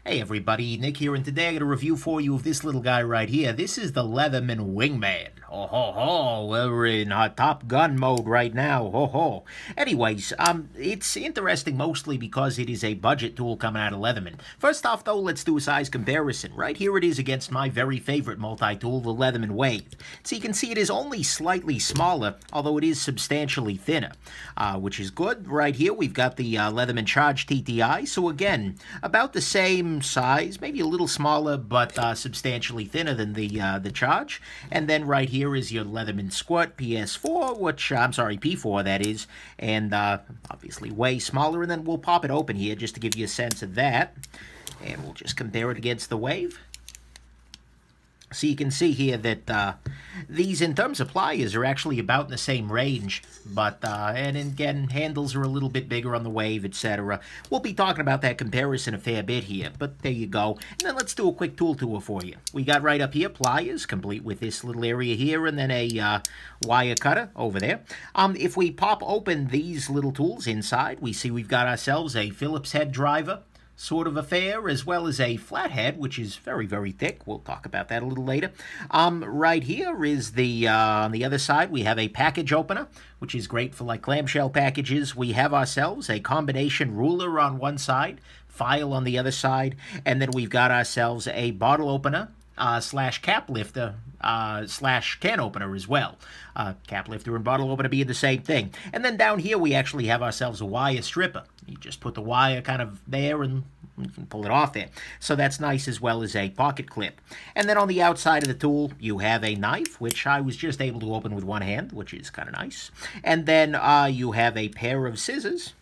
Hey everybody, Nick here, and today I got a review for you of this little guy right here. This is the Leatherman Wingman. Oh ho ho, we're in Top Gun mode right now, ho ho. Anyways, it's interesting mostly because it is a budget tool coming out of Leatherman. First off though, let's do a size comparison. Right here it is against my very favorite multi-tool, the Leatherman Wave. So you can see it is only slightly smaller, although it is substantially thinner, which is good. Right here we've got the Leatherman Charge TTI, so again, about the same size, maybe a little smaller, but substantially thinner than the Charge. And then right here is your Leatherman Squirt PS4, which, I'm sorry, P4 that is, and obviously way smaller. And then we'll pop it open here just to give you a sense of that. And we'll just compare it against the Wave. So you can see here that these, in terms of pliers, are actually about in the same range, but, and again, handles are a little bit bigger on the Wave, etc. We'll be talking about that comparison a fair bit here, but there you go. And then let's do a quick tool tour for you. We got right up here pliers, complete with this little area here, and then a wire cutter over there. If we pop open these little tools inside, we see we've got ourselves a Phillips head driver sort of affair, as well as a flathead, which is very, very thick. We'll talk about that a little later. Right here is the, on the other side, we have a package opener, which is great for like clamshell packages. We have ourselves a combination ruler on one side, file on the other side, and then we've got ourselves a bottle opener, slash cap lifter, slash can opener as well. Cap lifter and bottle opener being the same thing. And then down here we actually have ourselves a wire stripper. You just put the wire kind of there and you can pull it off there. So that's nice, as well as a pocket clip. And then on the outside of the tool you have a knife, which I was just able to open with one hand, which is kind of nice. And then you have a pair of scissors,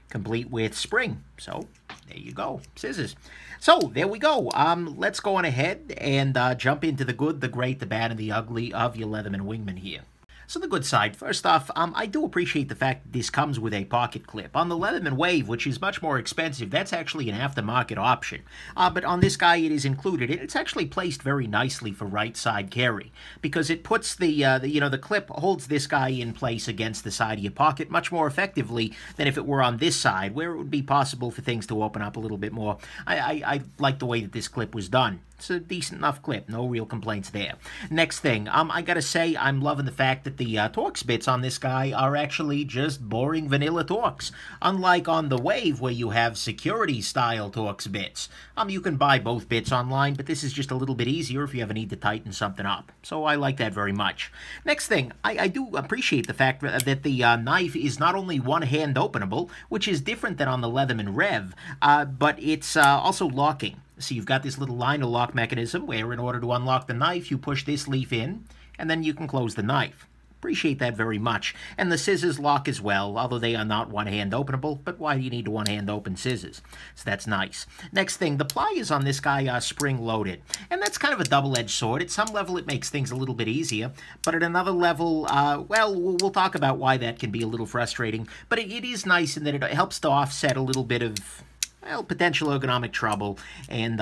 complete with spring. So there you go, scissors. So there we go. Let's go on ahead and jump into the good, the great, the bad, and the ugly of your Leatherman Wingman here. So the good side, first off, I do appreciate the fact that this comes with a pocket clip. On the Leatherman Wave, which is much more expensive, that's actually an aftermarket option. But on this guy, it is included, and it's actually placed very nicely for right side carry, because it puts the clip holds this guy in place against the side of your pocket much more effectively than if it were on this side, where it would be possible for things to open up a little bit more. I like the way that this clip was done. It's a decent enough clip, no real complaints there. Next thing, I gotta say, I'm loving the fact that the Torx bits on this guy are actually just boring vanilla Torx. Unlike on the Wave, where you have security-style Torx bits. You can buy both bits online, but this is just a little bit easier if you ever need to tighten something up. So I like that very much. Next thing, I do appreciate the fact that the knife is not only one-hand openable, which is different than on the Leatherman Rev, but it's also locking. So you've got this little liner lock mechanism where in order to unlock the knife, you push this leaf in, and then you can close the knife. Appreciate that very much. And the scissors lock as well, although they are not one-hand openable, but why do you need to one-hand open scissors? So that's nice. Next thing, the pliers on this guy are spring-loaded, and that's kind of a double-edged sword. At some level, it makes things a little bit easier, but at another level, well, we'll talk about why that can be a little frustrating, but it is nice in that it helps to offset a little bit of, well, potential ergonomic trouble, and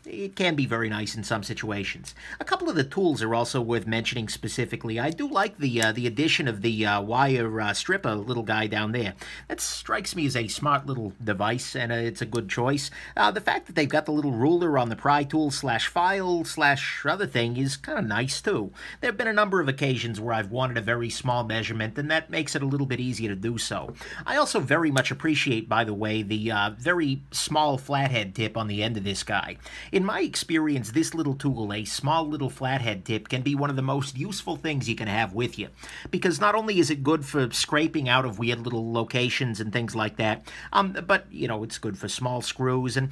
it can be very nice in some situations. A couple of the tools are also worth mentioning specifically. I do like the addition of the wire stripper little guy down there. That strikes me as a smart little device, and it's a good choice. The fact that they've got the little ruler on the pry tool slash file slash other thing is kind of nice too. There have been a number of occasions where I've wanted a very small measurement, and that makes it a little bit easier to do so. I also very much appreciate, by the way, the very small flathead tip on the end of this guy. In my experience, this little tool, a small little flathead tip, can be one of the most useful things you can have with you. Because not only is it good for scraping out of weird little locations and things like that, but, you know, it's good for small screws, and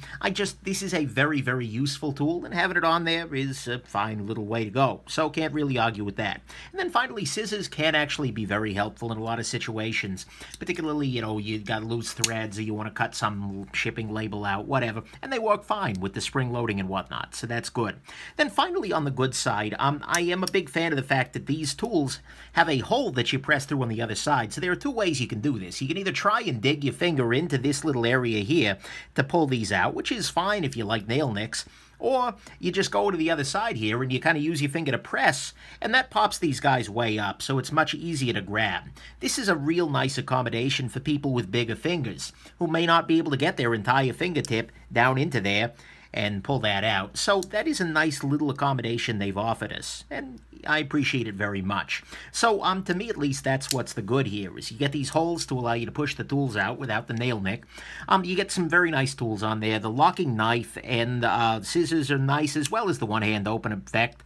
this is a very, very useful tool, and having it on there is a fine little way to go. So can't really argue with that. And then finally, scissors can actually be very helpful in a lot of situations. Particularly, you know, you got loose threads, or you want to cut some shipping label out, whatever, and they work fine with the spring loading and whatnot, so that's good. Then finally, on the good side, I am a big fan of the fact that these tools have a hole that you press through on the other side. So there are two ways you can do this. You can either try and dig your finger into this little area here to pull these out, which is fine if you like nail nicks, or you just go to the other side here and you kind of use your finger to press, and that pops these guys way up, so it's much easier to grab. This is a real nice accommodation for people with bigger fingers, who may not be able to get their entire fingertip down into there, and pull that out. So that is a nice little accommodation they've offered us, and I appreciate it very much. So to me at least, that's what's the good here, is you get these holes to allow you to push the tools out without the nail nick. You get some very nice tools on there. The locking knife and scissors are nice, as well as the one-hand open effect.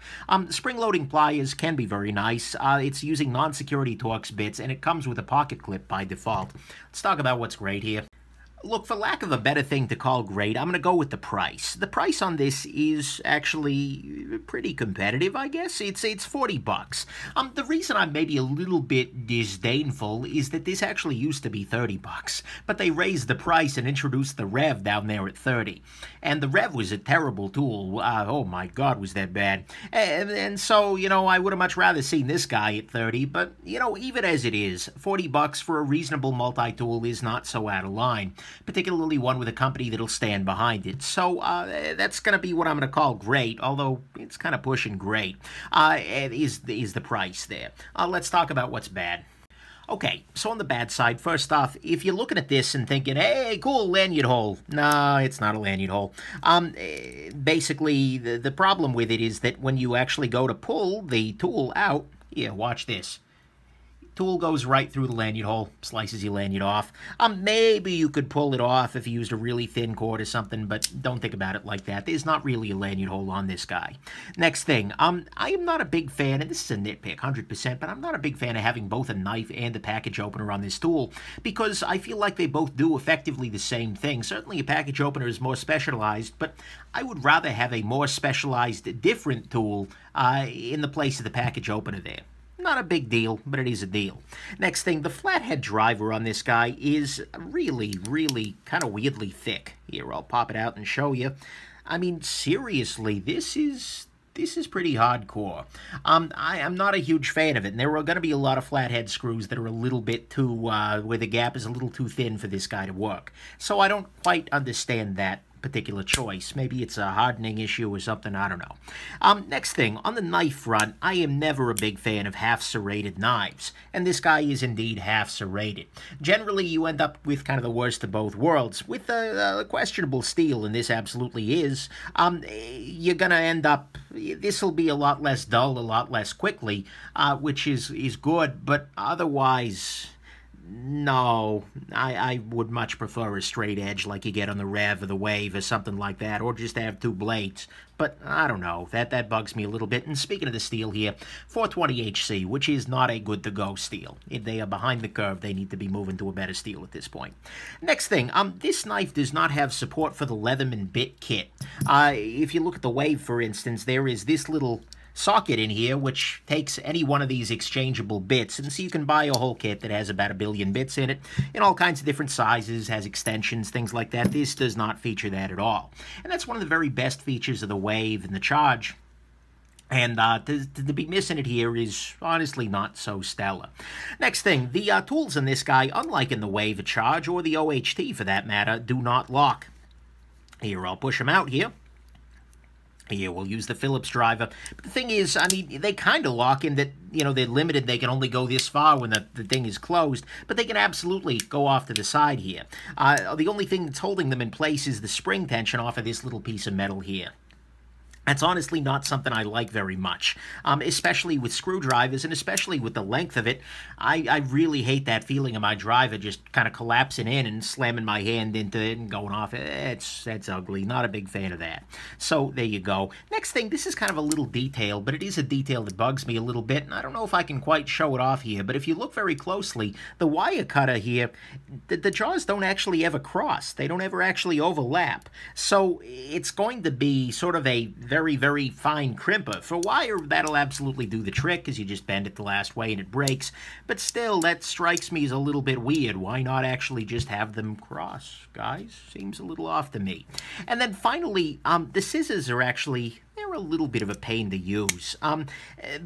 Spring-loading pliers can be very nice. It's using non-security Torx bits, and it comes with a pocket clip by default. Let's talk about what's great here. Look, for lack of a better thing to call great, I'm going to go with the price. The price on this is actually pretty competitive, I guess. It's $40. The reason I'm maybe a little bit disdainful is that this actually used to be $30, but they raised the price and introduced the Rev down there at $30. And the Rev was a terrible tool. Oh my God, was that bad. And so, you know, I would have much rather seen this guy at $30, but, you know, even as it is, $40 for a reasonable multi-tool is not so out of line, particularly one with a company that'll stand behind it. So that's going to be what I'm going to call great, although it's kind of pushing great, is the price there. Let's talk about what's bad. Okay, so on the bad side, first off, if you're looking at this and thinking, hey, cool, lanyard hole. No, it's not a lanyard hole. Basically, the problem with it is that when you actually go to pull the tool out, yeah, watch this. Tool goes right through the lanyard hole, slices your lanyard off. Maybe you could pull it off if you used a really thin cord or something, but don't think about it like that. There's not really a lanyard hole on this guy. Next thing, I am not a big fan, and this is a nitpick, 100%, but I'm not a big fan of having both a knife and a package opener on this tool, because I feel like they both do effectively the same thing. Certainly a package opener is more specialized, but I would rather have a more specialized, different tool in the place of the package opener there. Not a big deal, but it is a deal. Next thing, the flathead driver on this guy is really, really kind of weirdly thick. Here, I'll pop it out and show you. I mean, seriously, this is pretty hardcore. I'm not a huge fan of it, and there are going to be a lot of flathead screws that are a little bit too, where the gap is a little too thin for this guy to work. So I don't quite understand that particular choice. Maybe it's a hardening issue or something, I don't know. Next thing, on the knife front, I am never a big fan of half serrated knives, and this guy is indeed half serrated. Generally, you end up with kind of the worst of both worlds. With the questionable steel, and this absolutely is, you're gonna end up, this will be a lot less dull, a lot less quickly, which is good, but otherwise, no, I would much prefer a straight edge like you get on the Rev or the Wave or something like that, or just have two blades. But I don't know, that bugs me a little bit. And speaking of the steel here, 420HC, which is not a good-to-go steel. If they are behind the curve, they need to be moving to a better steel at this point. Next thing, this knife does not have support for the Leatherman bit kit. If you look at the Wave, for instance, there is this little socket in here which takes any one of these exchangeable bits, and so you can buy a whole kit that has about 1 billion bits in it in all kinds of different sizes, has extensions, things like that. This does not feature that at all, and that's one of the very best features of the Wave and the Charge. And to be missing it here is honestly not so stellar. Next thing, the tools in this guy, unlike in the Wave, the Charge, or the OHT for that matter, do not lock. Here, I'll push them out here. Here, we'll use the Phillips driver. But the thing is, I mean, they kind of lock in that, you know, they're limited. They can only go this far when the thing is closed, but they can absolutely go off to the side here. The only thing that's holding them in place is the spring tension off of this little piece of metal here. That's honestly not something I like very much, especially with screwdrivers and especially with the length of it. I really hate that feeling of my driver just kind of collapsing in and slamming my hand into it and going off. That's ugly. Not a big fan of that. So there you go. Next thing, this is kind of a little detail, but it is a detail that bugs me a little bit, and I don't know if I can quite show it off here, but if you look very closely, the wire cutter here, the jaws don't actually ever cross. They don't ever actually overlap. So it's going to be sort of a very, very fine crimper. For wire, that'll absolutely do the trick, because you just bend it the last way and it breaks. But still, that strikes me as a little bit weird. Why not actually just have them cross, guys? Seems a little off to me. And then finally, the scissors are actually, they're a little bit of a pain to use.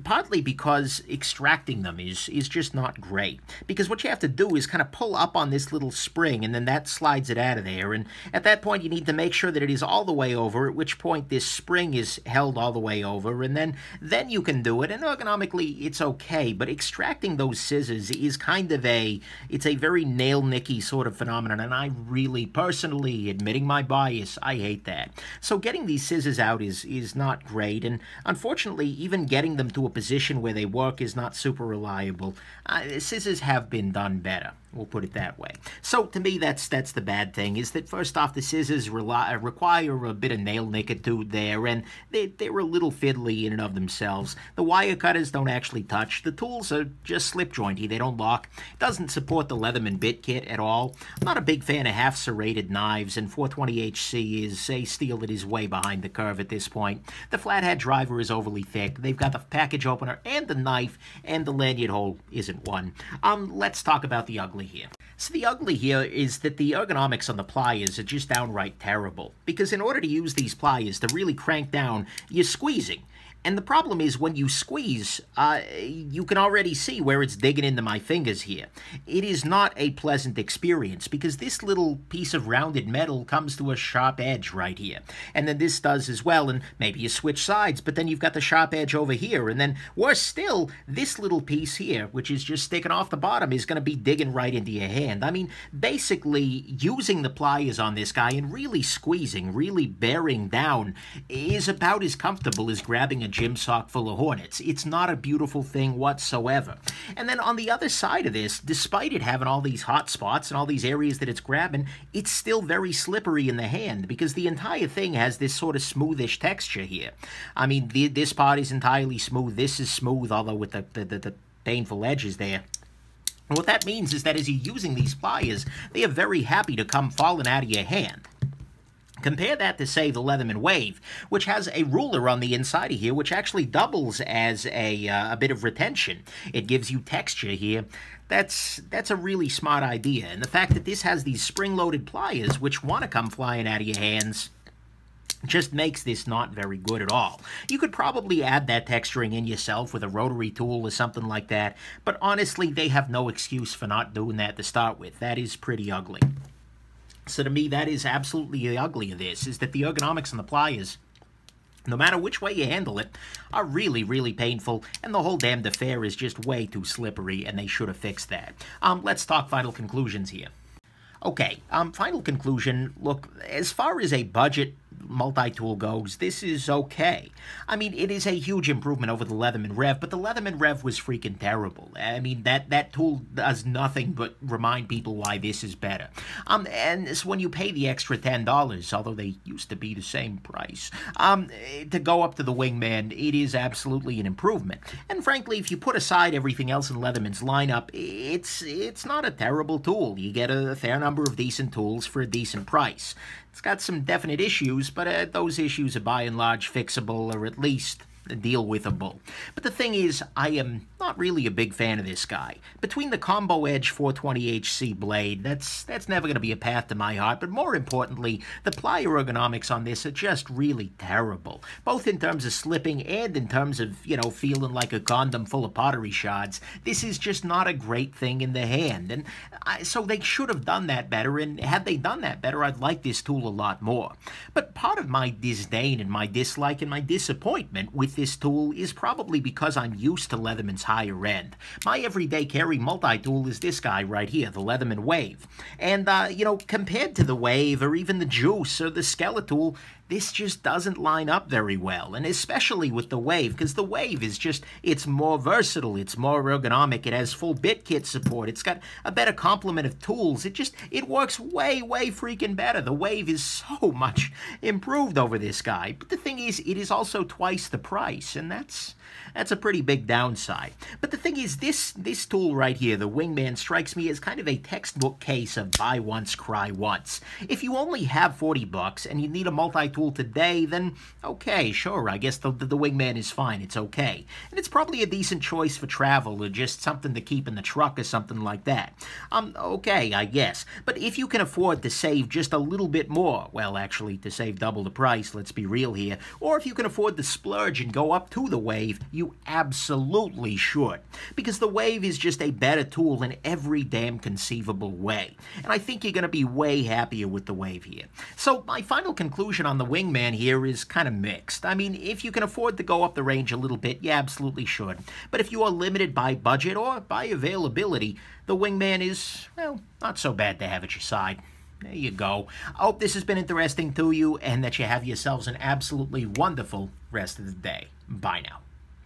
Partly because extracting them is just not great. Because what you have to do is kind of pull up on this little spring, and then that slides it out of there. And at that point, you need to make sure that it is all the way over, at which point this spring is held all the way over, and then you can do it. And ergonomically, it's okay. But extracting those scissors is kind of it's a very nail-nicky sort of phenomenon, and I really, personally, admitting my bias, I hate that. So getting these scissors out is not great, and unfortunately, even getting them to a position where they work is not super reliable. Scissors have been done better. We'll put it that way. So to me, that's the bad thing, is that first off, the scissors require a bit of nail nicitude there, and they're a little fiddly in and of themselves. The wire cutters don't actually touch. The tools are just slip jointy. They don't lock. It doesn't support the Leatherman bit kit at all. I'm not a big fan of half serrated knives, and 420HC is a steel that is way behind the curve at this point. The flathead driver is overly thick. They've got the package opener and the knife, and the lanyard hole isn't one. Let's talk about the ugly here. So the ugly here is that the ergonomics on the pliers are just downright terrible, because in order to use these pliers to really crank down, you're squeezing. And the problem is, when you squeeze, you can already see where it's digging into my fingers here. It is not a pleasant experience, because this little piece of rounded metal comes to a sharp edge right here. And then this does as well, and maybe you switch sides, but then you've got the sharp edge over here. And then, worse still, this little piece here, which is just sticking off the bottom, is going to be digging right into your hand. I mean, basically, using the pliers on this guy and really squeezing, really bearing down, is about as comfortable as grabbing a gym sock full of hornets. It's not a beautiful thing whatsoever. And then on the other side of this, despite it having all these hot spots and all these areas that it's grabbing, it's still very slippery in the hand, because the entire thing has this sort of smoothish texture here. I mean, this part is entirely smooth. This is smooth, although with the painful edges there. And what that means is that as you're using these pliers, they are very happy to come falling out of your hand. Compare that to, say, the Leatherman Wave, which has a ruler on the inside of here, which actually doubles as a bit of retention. It gives you texture here. That's a really smart idea. And the fact that this has these spring-loaded pliers, which want to come flying out of your hands, just makes this not very good at all. You could probably add that texturing in yourself with a rotary tool or something like that, but honestly, they have no excuse for not doing that to start with. That is pretty ugly. So to me, that is absolutely the ugly of this, is that the ergonomics on the pliers, no matter which way you handle it, are really, really painful, and the whole damned affair is just way too slippery, and they should have fixed that. Let's talk final conclusions here. Okay, final conclusion. Look, as far as a budget multi-tool goes, this is okay. I mean, it is a huge improvement over the Leatherman Rev, but the Leatherman Rev was freaking terrible. I mean, that tool does nothing but remind people why this is better. And so when you pay the extra $10, although they used to be the same price, to go up to the Wingman, it is absolutely an improvement. And frankly, if you put aside everything else in Leatherman's lineup, it's not a terrible tool. You get a fair number of decent tools for a decent price. It's got some definite issues, but those issues are by and large fixable, or at least deal-withable. But the thing is, I am not really a big fan of this guy. Between the Combo Edge 420HC blade, that's never going to be a path to my heart, but more importantly, the plier ergonomics on this are just really terrible, both in terms of slipping and in terms of, you know, feeling like a condom full of pottery shards. This is just not a great thing in the hand, and so they should have done that better, and had they done that better, I'd like this tool a lot more. But part of my disdain and my dislike and my disappointment with this tool is probably because I'm used to Leatherman's higher end. My everyday carry multi-tool is this guy right here, the Leatherman Wave. And, you know, compared to the Wave or even the Juice or the Skeletool, this just doesn't line up very well, and especially with the Wave, because the Wave is just, it's more versatile, it's more ergonomic, it has full bit kit support, it's got a better complement of tools, it works way, way freaking better. The Wave is so much improved over this guy, but the thing is, it is also twice the price, and that's a pretty big downside. But the thing is, this tool right here, the Wingman, strikes me as kind of a textbook case of buy once, cry once. If you only have 40 bucks and you need a multi-tool today, then okay, sure, I guess the Wingman is fine, it's okay. And it's probably a decent choice for travel or just something to keep in the truck or something like that. Okay, I guess. But if you can afford to save just a little bit more, well, actually, to save double the price, let's be real here, or if you can afford the splurge and go up to the Wave, you absolutely should. Because the Wave is just a better tool in every damn conceivable way. And I think you're going to be way happier with the Wave here. So my final conclusion on the Wingman here is kind of mixed. I mean, if you can afford to go up the range a little bit, you absolutely should. But if you are limited by budget or by availability, the Wingman is, well, not so bad to have at your side. There you go. I hope this has been interesting to you and that you have yourselves an absolutely wonderful rest of the day. Bye now.